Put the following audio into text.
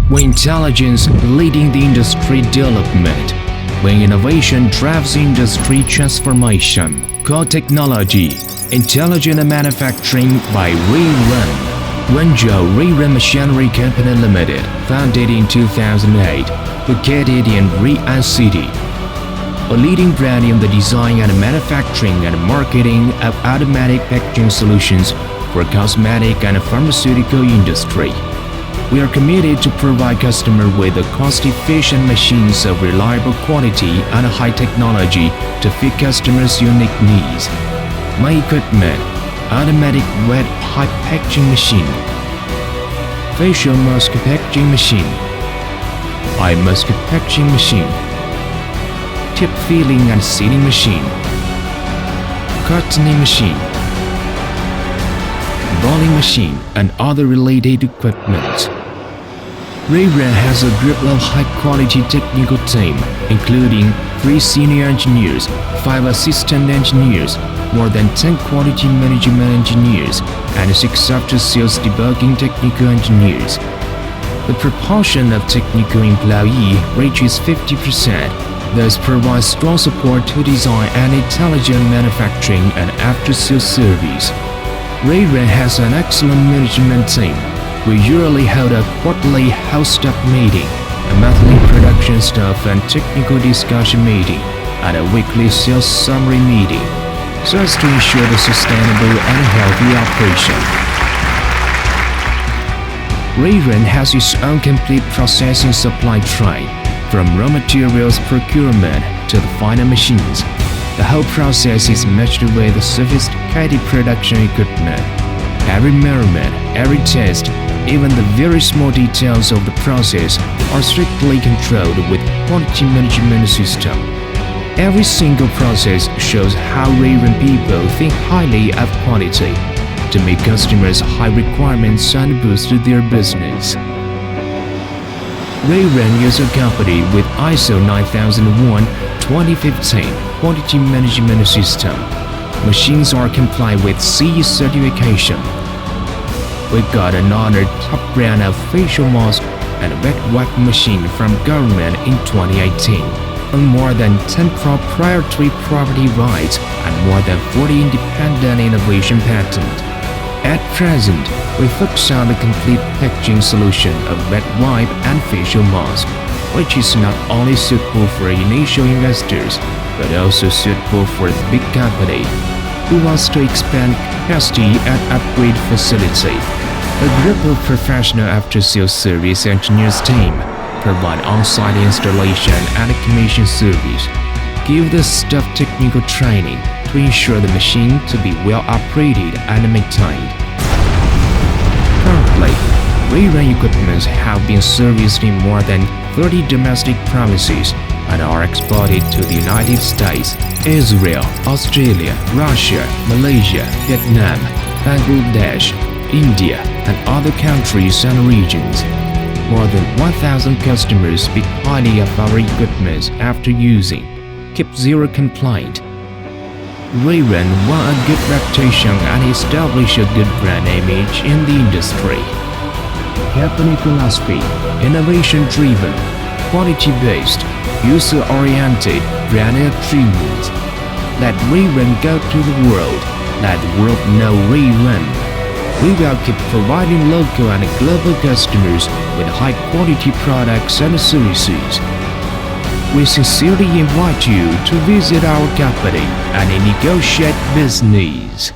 when intelligence leading the industry development, when innovation drives industry transformation. Core technology, intelligent manufacturing by Ruirun. Ruirun Machinery Company Limited, founded in 2008, located in Ruirun City. A leading brand in the design and manufacturing and marketing of automatic packaging solutions for cosmetic and pharmaceutical industry. We are committed to provide customers with cost-efficient machines of reliable quality and high technology to fit customers' unique needs. My equipment: automatic wet pipe packaging machine, facial mask packaging machine, eye mask packaging machine, tip filling and sealing machine, cartoning machine, bowling machine, and other related equipment. Ruirun has a group of high-quality technical team, including 3 senior engineers, 5 assistant engineers, more than 10 quality management engineers, and 6 after-sales debugging technical engineers. The proportion of technical employees reaches 50%, thus provides strong support to design and intelligent manufacturing and after-sales service. Ruirun has an excellent management team. We usually hold a quarterly house staff meeting, a monthly production staff and technical discussion meeting, and a weekly sales summary meeting, so as to ensure the sustainable and healthy operation. Ruirun has its own complete processing supply chain, from raw materials procurement to the final machines. The whole process is matched with sophisticated production equipment. Every measurement, every test, even the very small details of the process are strictly controlled with quality management system. Every single process shows how Ruirun people think highly of quality to meet customers' high requirements and boost their business. Ruirun is a company with ISO 9001:2015 quality management system. Machines are compliant with CE certification. We got an honored top brand of facial mask and wet wipe machine from government in 2018, and more than 10 proprietary property rights and more than 40 independent innovation patents. At present, we focus on the complete packaging solution of wet wipe and facial mask, which is not only suitable for initial investors, but also suitable for the big company who wants to expand capacity and upgrade facility. A group of professional after-sales service engineers team provide on-site installation and commission service, give the staff technical training to ensure the machine to be well operated and maintained. Currently, Ruirun equipments have been serviced in more than 30 domestic provinces and are exported to the United States, Israel, Australia, Russia, Malaysia, Vietnam, Bangladesh, India, and other countries and regions. More than 1,000 customers speak highly of our equipment after using, keep zero complaint. Ruirun won a good reputation and established a good brand image in the industry. Company philosophy: innovation-driven, quality-based, user-oriented brand attributes. Let Ruirun go to the world. Let the world know Ruirun. We will keep providing local and global customers with high-quality products and services. We sincerely invite you to visit our company and negotiate business.